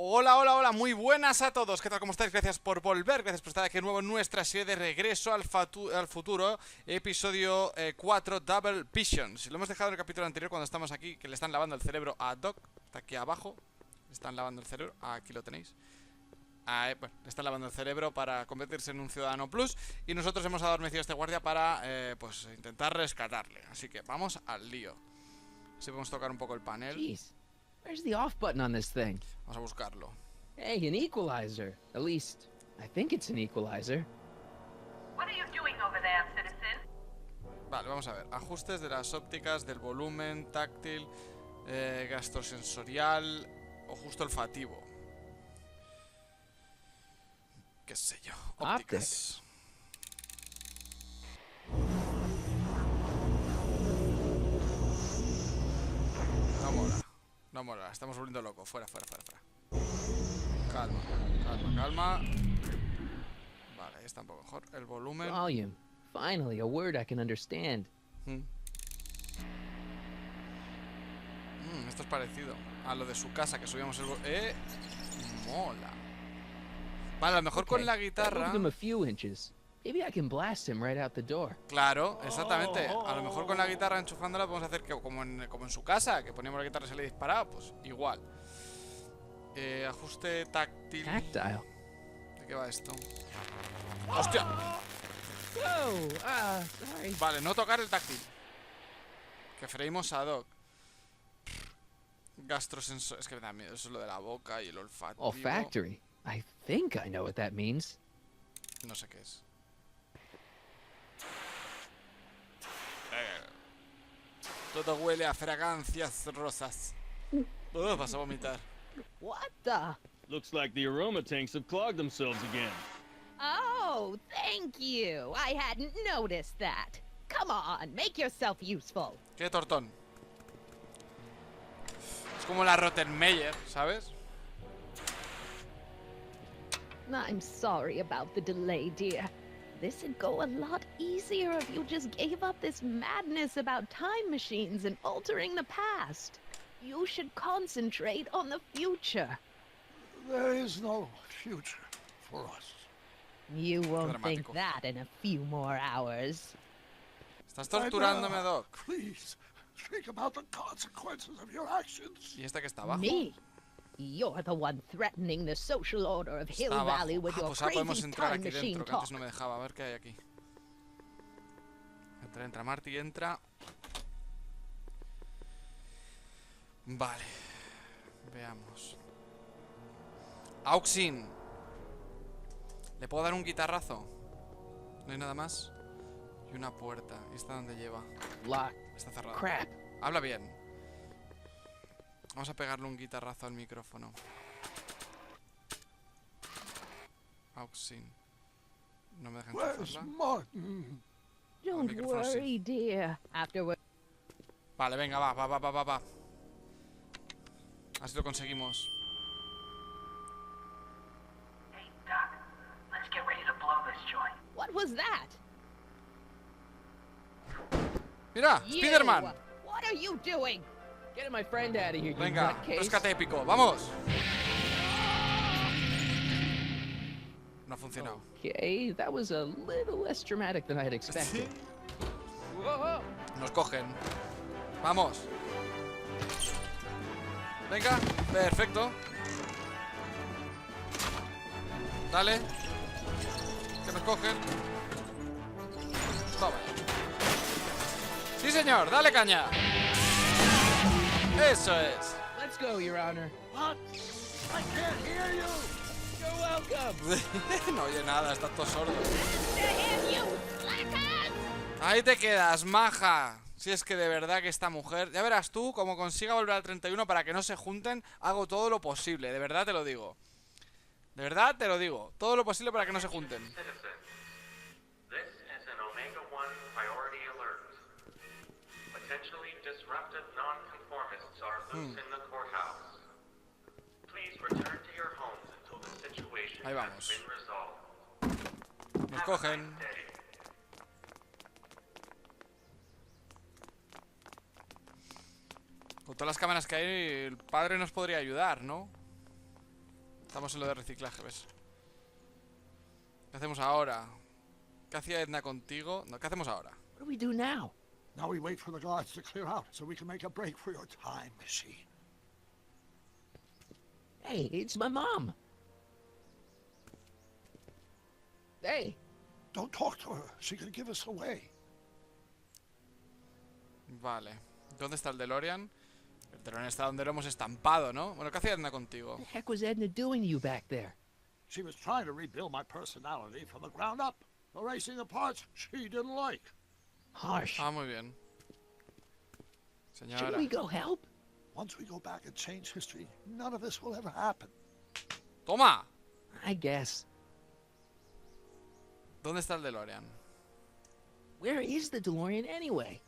Hola, hola, hola, muy buenas a todos. ¿Qué tal? ¿Cómo estáis? Gracias por volver, gracias por estar aquí de nuevo en nuestra serie de Regreso al Futuro, episodio 4, Double Vision. Si lo hemos dejado en el capítulo anterior cuando estamos aquí, que le están lavando el cerebro a Doc, está aquí abajo, le están lavando el cerebro, aquí lo tenéis. Bueno, le están lavando el cerebro para convertirse en un ciudadano plus. Y nosotros hemos adormecido a este guardia para, pues, intentar rescatarle. Así que vamos al lío. Si podemos tocar un poco el panel. Jeez, where's the off button on this thing? Vamos a buscarlo. Hey, an equalizer. At least, I think it's an equalizer. What are you doing over there, citizen? Vale, vamos a ver. Ajustes de las ópticas, del volumen, táctil, gastrosensorial o justo olfativo. Qué sé yo. Ópticas. No mola. No mola. Estamos volviendo locos. Fuera, fuera, fuera, fuera. Calma, calma, calma. Vale, ahí está un poco mejor. El volumen. Volume. Finally, a word I can understand. Esto es parecido a lo de su casa que subíamos el mola. Vale, a lo mejor con la guitarra. Moved him a few inches. Maybe I can blast him right out the door. Claro, exactamente. A lo mejor con la guitarra enchufándola podemos hacer que como en su casa, que poníamos la guitarra y se le disparaba, pues igual. Ajuste táctil. Tactile. ¿De qué va esto? ¡Hostia! Sorry. Vale, no tocar el táctil. Que freímos a Doc. Gastrosensor. Es que me da miedo. Eso es lo de la boca y el olfativo. Olfactory. I think I know what that means. No sé qué es. Todo huele a fragancias rosas. Vas a vomitar. What the? Looks like the aroma tanks have clogged themselves again. Oh, thank you. I hadn't noticed that. Come on, make yourself useful. Qué tortón. Es como la Rottenmeier, ¿sabes? I'm sorry about the delay, dear. This'd go a lot easier if you just gave up this madness about time machines and altering the past. You should concentrate on the future. There is no future for us. You won't think dramático. that in a few more hours. Estás torturándome, Doc. Please, think about the consequences of your actions. ¿Y esta que está abajo? Me? You're the one threatening the social order of Hill Está abajo. Valley with your Pues ahora podemos crazy entrar time aquí machine dentro, que talk. antes no me dejaba. A ver qué hay aquí. Entra, entra Marty, entra. Vale. Veamos. Auxin. ¿Le puedo dar un guitarrazo? No hay nada más. Y una puerta. ¿Y esta dónde lleva? Locked. Está cerrada. Crap. Habla bien. Vamos a pegarle un guitarrazo al micrófono. Auxin. No me dejan Where's enchufarla. Martin? Don't microphone, sí. worry, dear. Afterward. Vale, venga, va. Así lo conseguimos. Hey, Doc, let's get ready to blow this joint. What was that? ¡Mira! You! ¡Spiderman! What are you doing? Getting my friend out of here, you Venga, nutcase. rescate épico, ¡vamos! No ha funcionado. Okay, that was a little less dramatic than I had expected. Whoa. Nos cogen. ¡Vamos! Venga, perfecto. Dale. Que nos cogen. Toma. ¡Sí, señor! ¡Dale caña! ¡Eso es! Let's go, Your Honor. What? I can't hear you. You're welcome. No oye nada, está todo sordo. Damn you, slackers! Ahí te quedas, maja. Si es que de verdad que esta mujer... Ya verás tú, como consiga volver al 31 para que no se junten, hago todo lo posible. De verdad te lo digo. De verdad te lo digo. Todo lo posible para que no se junten. This is an Omega 1 priority alert. Potentially disruptive nonconformists are loose in the courthouse. Please return to your homes until the situation Ahí has vamos. been resolved. Nos cogen. Day. Con todas las cámaras que hay, el padre nos podría ayudar, ¿no? Estamos en lo de reciclaje, ¿ves? ¿Qué hacemos ahora? ¿Qué hacía Edna contigo? No, ¿qué hacemos ahora? What do we do now? Now we wait for the guards to clear out so we can make a break for your time machine. Hey, it's my mom. Hey, Don't talk to her. She could give us away. Vale. ¿Dónde está el DeLorean? El DeLorean está donde lo hemos estampado, ¿no? Bueno, ¿qué hacía Edna contigo? what the heck was Edna doing to you back there? She was trying to rebuild my personality from the ground up, erasing the parts she didn't like. Harsh. Ah, muy bien. Shouldn't Señora. we go help? Once we go back and change history, none of this will ever happen. ¡Toma! I guess. ¿Dónde está el DeLorean? Where is the DeLorean anyway?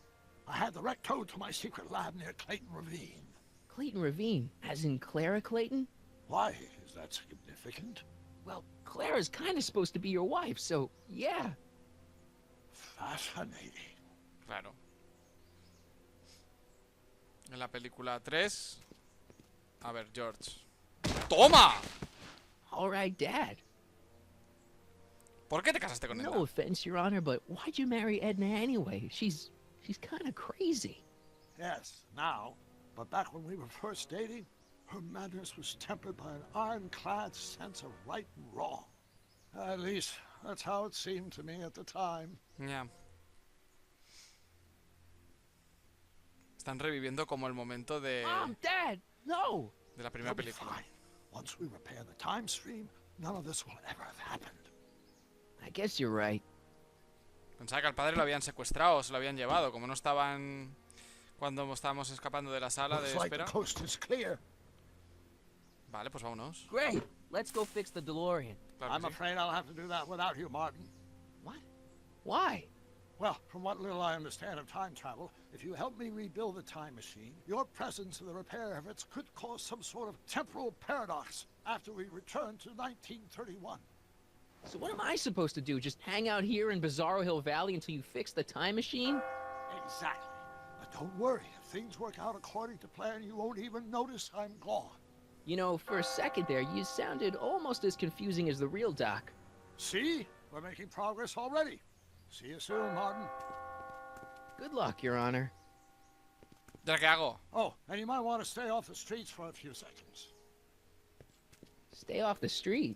I had the wreck towed to my secret lab near Clayton Ravine. Clayton Ravine, as in Clara Clayton? Why is that significant? Well, Clara's kind of supposed to be your wife, so yeah. Fascinating. Claro. En la película 3... A ver, George. ¡Toma! All right, Dad. ¿Por qué te casaste con No Edna? offense, Your Honor, but why'd you marry Edna anyway? She's kind of crazy. Yes, now. But back when we were first dating, her madness was tempered by an ironclad sense of right and wrong. At least, that's how it seemed to me at the time. Ya. Están reviviendo como el momento de Mom, Dad, no! la primera It'll be película. fine. Once we repair the time stream, none of this will ever have happened. I guess you're right. Pensaba que al padre lo habían secuestrado o se lo habían llevado. Como no estaban cuando estábamos escapando de la sala de Looks like the espera. coast is clear. Vale, pues vámonos. Great. Let's go fix the DeLorean. Claro I'm que sí. afraid I'll have to do that without you, Martin. What? Why? Well, from what little I understand of time travel, if you help me rebuild the time machine, your presence in the repair efforts could cause some sort of temporal paradox after we return to 1931. So what am I supposed to do? Just hang out here in Bizarro Hill Valley until you fix the time machine? Exactly. But don't worry, if things work out according to plan, you won't even notice I'm gone. You know, for a second there, you sounded almost as confusing as the real Doc. See? We're making progress already. See you soon, Martin. Good luck, Your Honor. ¿Ya qué hago? Oh, and you might want to stay off the streets for a few seconds. Stay off the street.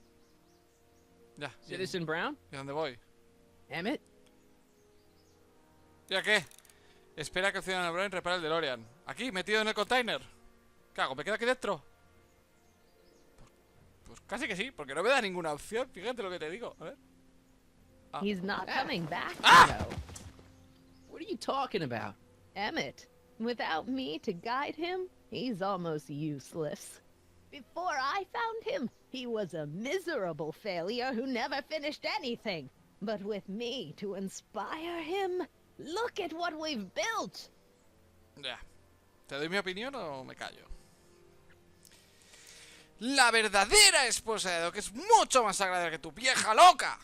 Ya. Citizen Brown? ¿Y dónde voy? Emmett? ¿Ya qué? Espera que el ciudadano Brown repare el DeLorean. Aquí, metido en el container. ¿Qué hago? ¿Me quedo aquí dentro? Pues casi que sí, porque no me da ninguna opción. Fíjate lo que te digo. A ver. He's not coming back, Ah! you know. What are you talking about? Emmett, without me to guide him, he's almost useless. Before I found him, he was a miserable failure who never finished anything. But with me to inspire him, look at what we've built. Ya. ¿Te doy mi opinión o me callo? La verdadera esposa de Doc es mucho más agradable que tu vieja loca.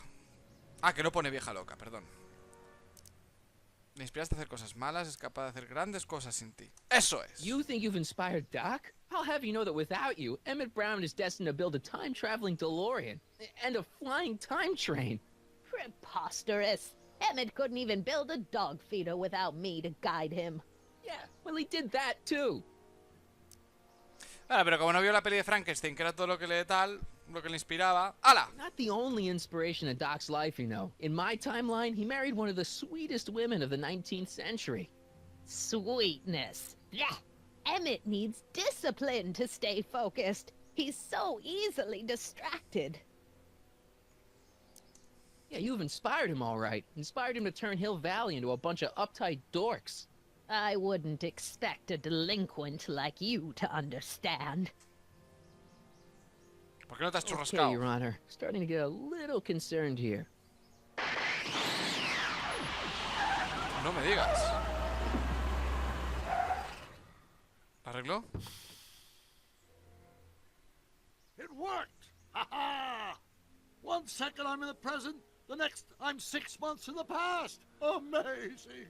Ah, que no pone vieja loca, perdón. Me inspiraste a hacer cosas malas, es capaz de hacer grandes cosas sin ti. ¡Eso es! You think you've inspired Doc? I'll have you know that without you, Emmett Brown is destined to build a time-traveling DeLorean and a flying time train. Preposterous. Emmett couldn't even build a dog feeder without me to guide him. Yeah, well, he did that too. Vale, pero como no vio la peli de Frankenstein, que era todo lo que le tal, lo que le inspiraba... ¡Hala! Not the only inspiration in Doc's life, you know. In my timeline, he married one of the sweetest women of the 19th century. Sweetness. Yeah. Emmett needs discipline to stay focused. He's so easily distracted. Yeah, you've inspired him all right. Inspired him to turn Hill Valley into a bunch of uptight dorks. I wouldn't expect a delinquent like you to understand. ¿Por qué no te has Okay, churrascado? Your Honor. Starting to get a little concerned here. No me digas. ¿La arregló? It worked! Ha ha! 1 second I'm in the present, the next I'm 6 months in the past. Amazing!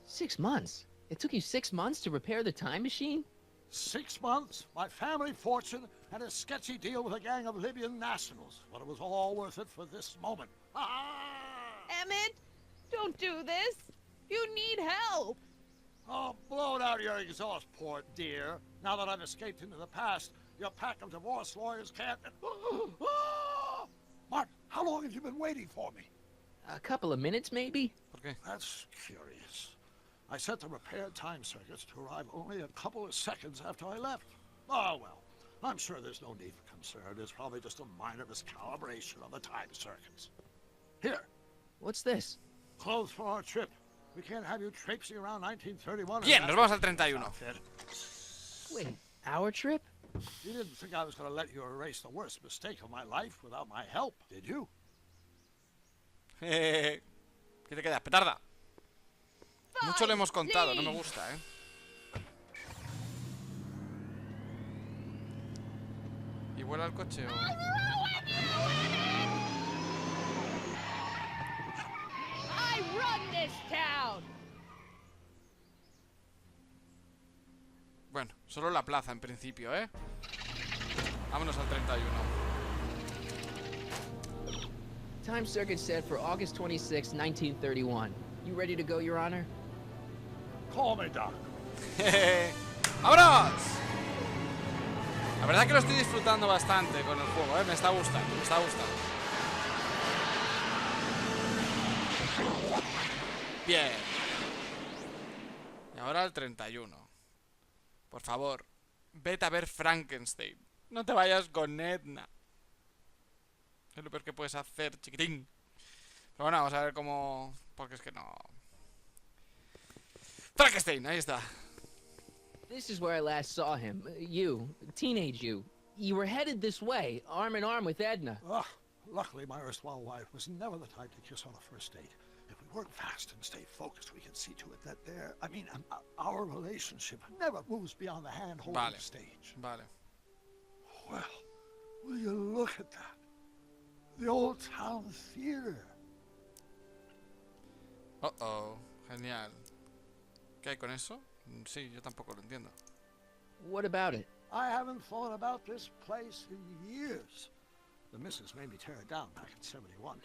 6 months? It took you 6 months to repair the time machine? 6 months, my family fortune, and a sketchy deal with a gang of Libyan nationals, but it was all worth it for this moment. Emmett, don't do this. You need help. Oh, blow it out your exhaust port, dear. Now that I've escaped into the past, your pack of divorce lawyers can't... Martin, how long have you been waiting for me? A couple of minutes, maybe? ¿Por qué? That's curious. I set the repaired time circuits to arrive only a couple of seconds after I left. Oh, well, I'm sure there's no need for concern. It's probably just a minor miscalibration of the time circuits. Here, What's this? clothes for our trip. We can't have you traipsing around 1931. Bien, nos vamos al 31. Outfit. Wait, our trip? You didn't think I was going to let you erase the worst mistake of my life without my help, did you? ¿Qué te queda? Petarda. Mucho le hemos contado, no me gusta, ¿eh? ¿Y vuela el coche o...? I run this town. Bueno, solo la plaza en principio, ¿eh? Vámonos al 31. Time circuit set for August 26, 1931. You ready to go, Your Honor? Call me, Doc. ¡Vámonos! La verdad que lo estoy disfrutando bastante con el juego, ¿eh? Me está gustando, me está gustando. Bien. Y ahora el 31. Por favor, vete a ver Frankenstein. No te vayas con Edna. Es lo peor que puedes hacer, chiquitín. Pero bueno, vamos a ver cómo... Porque es que no... Frankenstein, ahí está. This is where I last saw him. You, teenage you. You were headed this way, arm in arm with Edna. Luckily, my erstwhile wife was never the type to kiss on a first date. If we work fast and stay focused, we can see to it that our relationship never moves beyond the hand-holding stage. Vale. Well, will you look at that? The old town theater. Oh, genial. ¿Qué hay con eso? Sí, yo tampoco lo entiendo. What about it? I haven't thought about this place in years. The missus made me tear it down back in '71.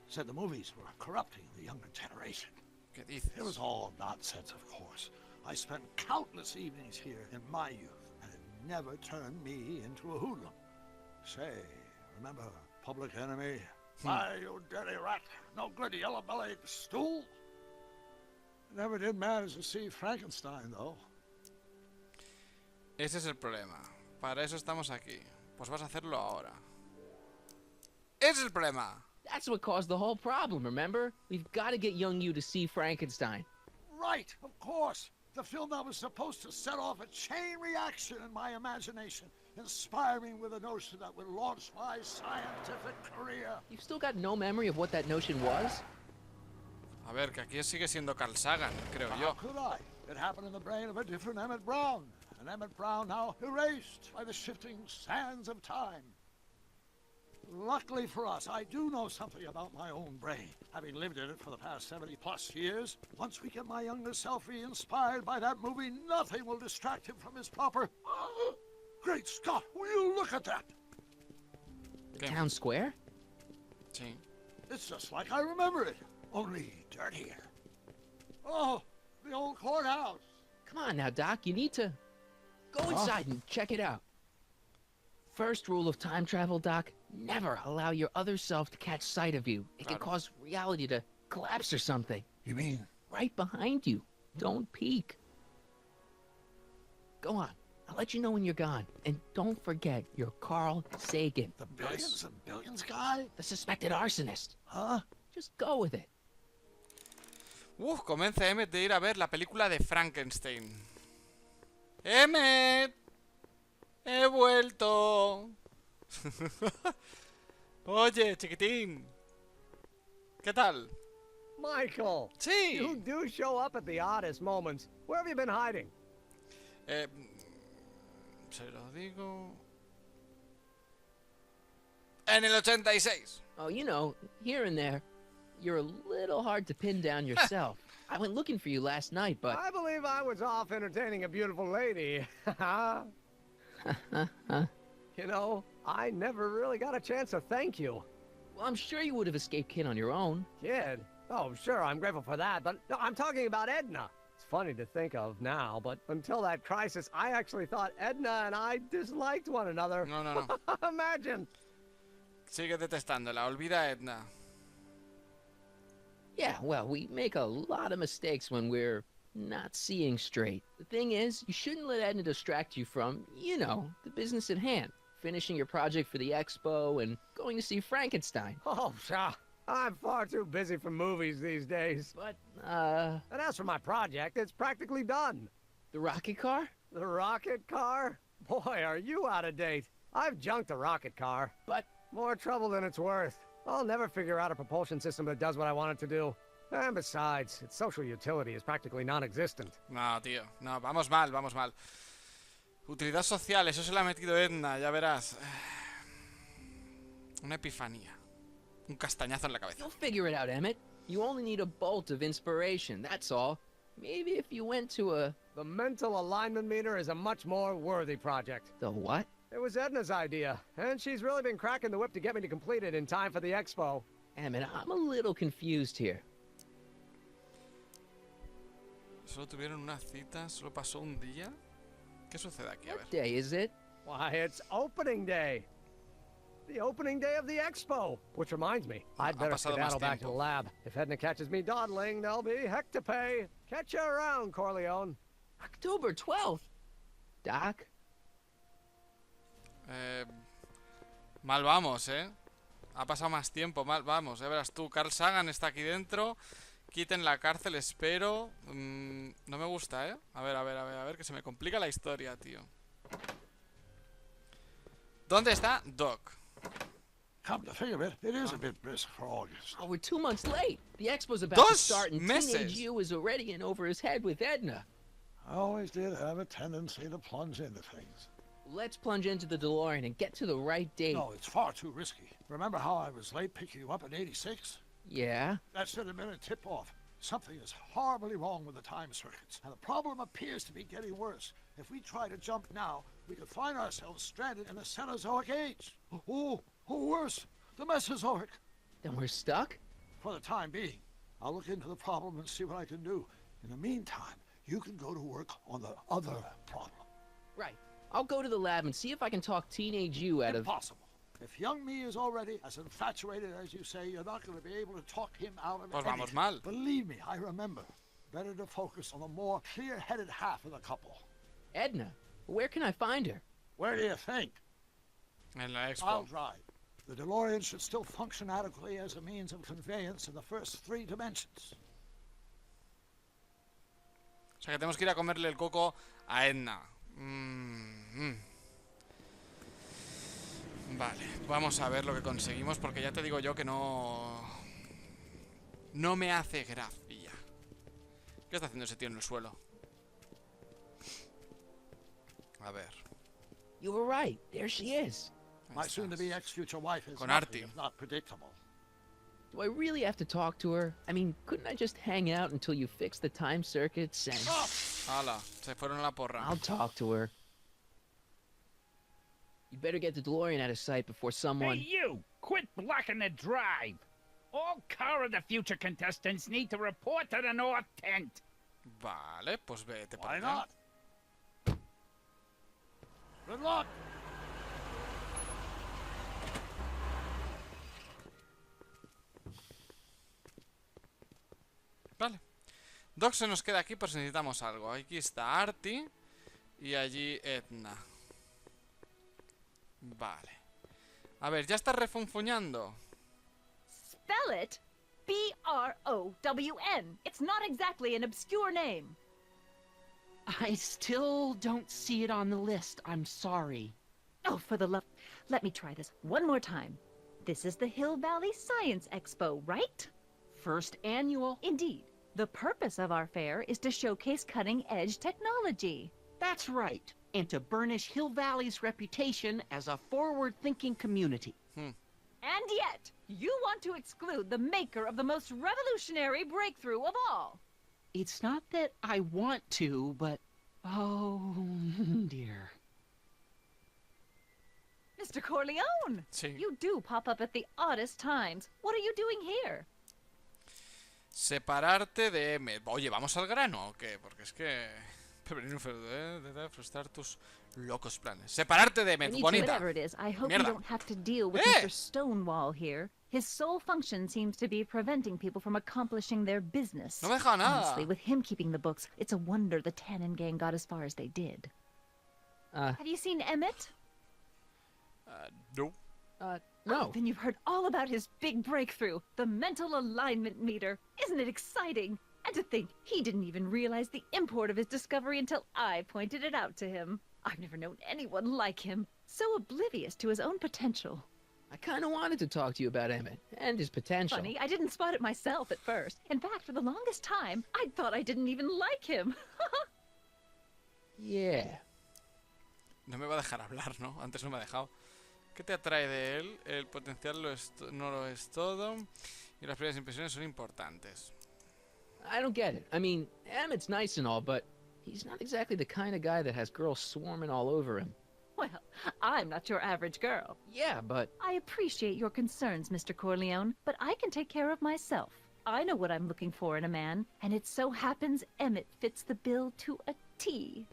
Said the movies were corrupting the younger generation. ¿Qué dices? It was all nonsense, of course. I spent countless evenings here in my youth, and it never turned me into a hoodlum. Say, remember Public Enemy? Why, you dirty rat, no good yellow-bellied stool. Never did manage to see Frankenstein, though. Ese es el problema. Para eso estamos aquí. Pues vas a hacerlo ahora. Ese es el problema. That's what caused the whole problem, remember? We've got to get young you to see Frankenstein. Right, of course. The film that was supposed to set off a chain reaction in my imagination, inspiring with a notion that would launch my scientific career. You've still got no memory of what that notion was? A ver, que aquí sigue siendo Carl Sagan, creo How yo. could I? It happened in the brain of a different Emmett Brown. An Emmett Brown now erased by the shifting sands of time. Luckily for us, I do know something about my own brain, having lived in it for the past 70-plus years. Once we get my younger self re-inspired by that movie, nothing will distract him from his proper... Great Scott, will you look at that? ¿Qué? Town Square? Sí. It's just like I remember it, only dirtier. Oh, the old courthouse. Come on now, Doc, you need to... Go inside and check it out. First rule of time travel, Doc, never allow your other self to catch sight of you. It can cause reality to collapse or something. You mean? Right behind you. Don't peek. Go on. I'll let you know when you're gone. And don't forget, you're Carl Sagan. The billions and billions guy? The suspected arsonist. Huh? Just go with it. Convence a Emmett de ir a ver la película de Frankenstein. ¡Emmett! ¡He vuelto! Oye, chiquitín. ¿Qué tal? Michael! Sí. You do show up at the oddest moments. Where have you been hiding? Se lo digo... En el 86. Oh, you know, here and there, you're a little hard to pin down yourself. I went looking for you last night, but... I believe I was off entertaining a beautiful lady. You know, I never really got a chance to thank you. Well, I'm sure you would have escaped Kid on your own. Kid? Oh, sure, I'm grateful for that, but no, I'm talking about Edna. It's funny to think of now, but until that crisis, I actually thought Edna and I disliked one another. No, no, no. Imagine. Sigue detestándola. Olvida a Edna. Yeah, well, we make a lot of mistakes when we're not seeing straight. The thing is, you shouldn't let Edna distract you from, you know, the business at hand. Finishing your project for the expo and going to see Frankenstein. Oh, pshaw. I'm far too busy for movies these days. But, And as for my project, it's practically done. the rocket car? The rocket car? Boy, are you out of date. I've junked the rocket car. But, More trouble than it's worth. I'll never figure out a propulsion system that does what I want it to do. And besides, its social utility is practically non-existent. No, tío. No, vamos mal, vamos mal. Utilidad social, eso se lo ha metido Edna, ya verás. Una epifanía. Un castañazo en la cabeza. you'll figure it out, Emmett. You only need a bolt of inspiration, that's all. Maybe if you went to a... The mental alignment meter is a much more worthy project. The what? It was Edna's idea, and she's really been cracking the whip to get me to complete it in time for the expo. Emmett, I'm a little confused here. Solo tuvieron una cita, solo pasó un día. ¿Qué sucede aquí? A ver. What day is it? Why, it's opening day. The opening day of the expo. Which reminds me, I'd better pasado más skedaddle back to the tiempo. lab. If Edna catches me dawdling, there'll be heck to pay. Catch you around, Corleone. October 12th. Doc? Mal vamos, Ha pasado más tiempo, mal vamos. Ya verás tú, Carl Sagan está aquí dentro. Quiten la cárcel, espero. No me gusta, A ver, que se me complica la historia, tío. ¿Dónde está Doc? Come to think of it, it is a bit brisk for August. Oh, we're 2 months late. The expo's about to Dos start and meses. teenage you is already in over his head with Edna. I always did have a tendency to plunge into things. Let's plunge into the DeLorean and get to the right date. No, it's far too risky. Remember how I was late picking you up in '86? Yeah? That should have been a tip-off. Something is horribly wrong with the time circuits, and the problem appears to be getting worse. If we try to jump now, we could find ourselves stranded in the Cenozoic age. Or worse, the Mesozoic. Then we're stuck? For the time being, I'll look into the problem and see what I can do. In the meantime, you can go to work on the other problem. Right. I'll go to the lab and see if I can talk teenage you out of... Impossible. If young me is already as infatuated as you say, you're not going to be able to talk him out of Pues anything. vamos mal. Believe me, I remember. Better to focus on the more clear-headed half of the couple. Edna? Where can I find her? Where do you think? En la I'll expo. drive. The DeLorean should still function adequately as a means of conveyance in the first 3 dimensions. O sea que tenemos que ir a comerle el coco a Edna. Vale, vamos a ver lo que conseguimos, porque ya te digo yo que no me hace gracia. ¿Qué está haciendo ese tío en el suelo? A ver. You were right. There she is. Ahí My estás. soon-to-be ex-future wife is Con nothing Artie. if not predictable. Do I really have to talk to her? I mean, couldn't I just hang out until you fix the time circuits and... Hala, se fueron a la porra. I'll talk to her. You better get the DeLorean out of sight before someone... Hey, you! Quit blocking the drive! All Car of the Future contestants need to report to the North Tent. Vale, pues vete para Why allá. not? Good luck! Vale. Doc se nos queda aquí por si necesitamos algo. Aquí está Artie y allí Edna. Vale. A ver, ya está refunfuñando. Spell it B-R-O-W-N. It's not exactly an obscure name. I still don't see it on the list. I'm sorry. Oh, for the love... Let me try this one more time. This is the Hill Valley Science Expo, right? First annual. Indeed. The purpose of our fair is to showcase cutting-edge technology. That's right. And to burnish Hill Valley's reputation as a forward-thinking community. And yet, you want to exclude the maker of the most revolutionary breakthrough of all. It's not that I want to, but... Oh, dear. Mr. Corleone! Sí. You do pop up at the oddest times. What are you doing here? Separarte de M. Oye, ¿vamos al grano o qué? Porque es que... prevenir un feudo, de frustrar tus locos planes. Separarte de M, bonita. Whatever it is, I hope Mierda. you don't have to deal with Mr. Stonewall here. His sole function seems to be preventing people from accomplishing their business. No me deja nada. Honestly, with him keeping the books, it's a wonder the Tannen gang got as far as they did. Have you seen Emmett? No. No. Then you've heard all about his big breakthrough, the mental alignment meter. Isn't it exciting? And to think, he didn't even realize the import of his discovery until I pointed it out to him. I've never known anyone like him, so oblivious to his own potential. I kind of wanted to talk to you about Emmett and his potential. Funny, I didn't spot it myself at first. In fact, for the longest time, I thought I didn't even like him. Yeah. No me va a dejar hablar, ¿no? Antes no me ha dejado. ¿Qué te atrae de él? El potencial no lo es todo. Y las primeras impresiones son importantes. I don't get it. I mean, Emmett's nice and all, but he's not exactly the kind of guy that has girls swarming all over him. Well, I'm not your average girl. Yeah, but... I appreciate your concerns, Mr. Corleone, but I can take care of myself. I know what I'm looking for in a man, and it so happens Emmett fits the bill to a T.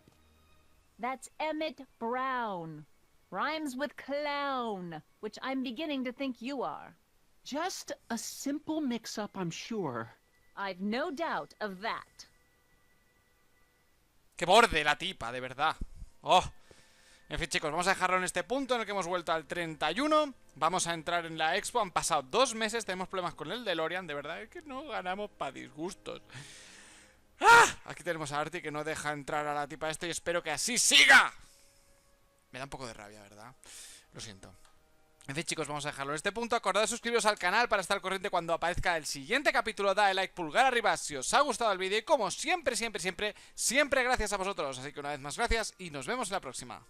That's Emmett Brown. Rhymes with clown, which I'm beginning to think you are. Just a simple mix-up, I'm sure. I've no doubt of that. ¡Qué borde la tipa, de verdad! ¡Oh! En fin, chicos, vamos a dejarlo en este punto en el que hemos vuelto al 31. Vamos a entrar en la expo. Han pasado 2 meses, tenemos problemas con el DeLorean. De verdad, es que no ganamos para disgustos. ¡Ah! Aquí tenemos a Artie que no deja entrar a la tipa esta y espero que así siga. Me da un poco de rabia, ¿verdad? Lo siento. En fin, chicos, vamos a dejarlo en este punto. Acordad de suscribiros al canal para estar al corriente cuando aparezca el siguiente capítulo. Dale like, pulgar arriba si os ha gustado el vídeo. Y como siempre, siempre, siempre, siempre gracias a vosotros. Así que una vez más gracias y nos vemos en la próxima.